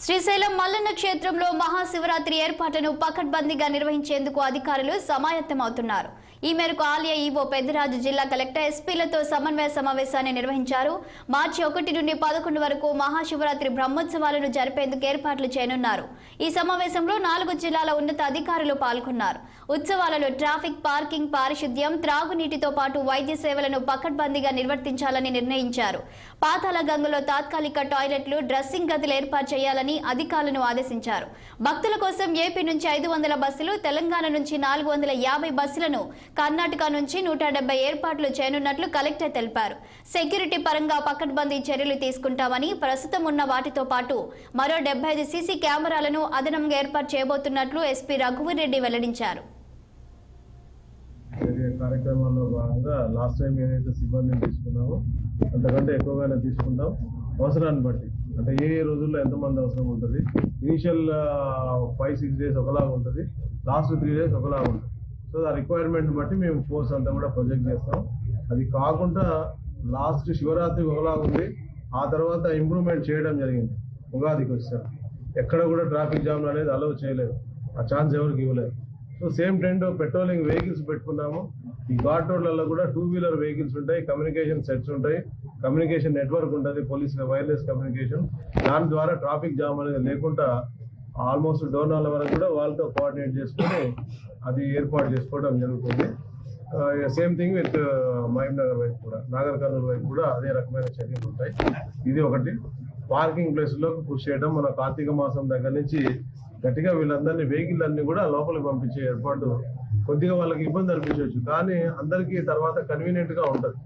శ్రీశైలం మల్లన్న క్షేత్రంలో మహాశివరాత్రి ఏర్పాట్లను పకడ్బందీగా నిర్వహించేందుకు అధికారులు సమాయత్తమవుతున్నారు. ఈ మేరకు ఆలయ ఈవో పెద్దిరాజు, జిల్లా కలెక్టర్, ఎస్పీలతో సమన్వయ సమావేశాన్ని నిర్వహించారు. మార్చి 1 నుండి 11 వరకు మహాశివరాత్రి బ్రహ్మోత్సవాలను జరిపేందుకు ఏర్పాట్లు చేయనున్నారు. ఈ సమావేశంలో 4 జిల్లాల ఉన్నత అధికారులు పాల్గొన్నారు. ఉత్సవాలలో ట్రాఫిక్, పార్కింగ్, పారిశుద్ధ్యం, త్రాగునీటితో పాటు వైద్య సేవలను పకడ్బందీగా నిర్వర్తించాలని నిర్ణయించారు. పాతాళ గంగలో తాత్కాలిక టాయిలెట్లు, డ్రెస్సింగ్ గదులు ఏర్పాటు చేయాలని అధికారులను ఆదేశించారు. భక్తుల కోసం ఏపీ నుంచి 500 బస్సులు, తెలంగాణ నుంచి 450 బస్సులను, కర్ణాటక నుంచి 170 ఏర్పాట్లు చేయనున్నట్లు కలెక్టర్ తెలిపారు. సెక్యూరిటీ పరంగా పకడ్బందీ చర్యలు తీసుకుంటామని, ప్రస్తుతం ఉన్న వాటితో పాటు మరో 75 సీసీ కెమెరాలను అదనంగా ఏర్పాటు చేయబోతున్నట్లు ఎస్పీ రఘువీర్ రెడ్డి వెల్లడించారు. కార్యక్రమాల్లో భాగంగా లాస్ట్ టైం ఏదైతే సిబ్బందిని తీసుకున్నామో అంతకంటే ఎక్కువగానే తీసుకుంటాం. అవసరాన్ని బట్టి అంటే ఏ రోజుల్లో ఎంతమంది అవసరం ఉంటుంది. ఇనిషియల్ 5-6 డేస్ ఒకలాగా ఉంటుంది, లాస్ట్ 3 డేస్ ఒకలాగా ఉంటుంది. సో ఆ రిక్వైర్మెంట్ బట్టి మేము ఫోర్స్ అంతా కూడా ప్రొజెక్ట్ చేస్తాం. అది కాకుండా లాస్ట్ శివరాత్రి ఒకలాగా ఉంది, ఆ తర్వాత ఇంప్రూవ్మెంట్ చేయడం జరిగింది. ఉగాదికి వచ్చారు, ఎక్కడ కూడా ట్రాఫిక్ జామ్ అనేది అలౌ చేయలేదు, ఆ ఛాన్స్ ఎవరికి ఇవ్వలేదు. So same trend patrolling vehicles పెట్టుకున్నాము. ఈ ఘాట్ రోడ్లలో కూడా 2 వీలర్ వెహికల్స్ ఉంటాయి, కమ్యూనికేషన్ సెట్స్ ఉంటాయి, కమ్యూనికేషన్ నెట్వర్క్ ఉంటుంది, పోలీస్ వైర్లెస్ కమ్యూనికేషన్. దాని ద్వారా ట్రాఫిక్ జామ్ అనేది లేకుండా ఆల్మోస్ట్ డోర్నాల వరకు కూడా వాళ్ళతో కోఆర్డినేట్ చేసుకొని అది ఏర్పాటు చేసుకోవడం జరుగుతుంది. Same thing with Mahabubnagar వైపు కూడా, నాగర్ కర్నూలు వైపు కూడా అదే రకమైన చర్యలు ఉంటాయి. ఇది ఒకటి. పార్కింగ్ ప్లేస్లో కృషి చేయడం, మన కార్తీక మాసం దగ్గర నుంచి గట్టిగా వీళ్ళందరినీ వెహికల్ అన్ని కూడా లోపలికి పంపించే ఏర్పాటు. కొద్దిగా వాళ్ళకి ఇబ్బంది అనిపించవచ్చు, కానీ అందరికీ తర్వాత కన్వీనియంట్ గా ఉంటుంది.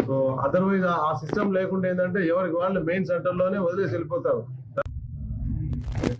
సో అదర్వైజ్ ఆ సిస్టమ్ లేకుండా ఏంటంటే ఎవరికి వాళ్ళు మెయిన్ సెంటర్లోనే వదిలేసి వెళ్ళిపోతారు.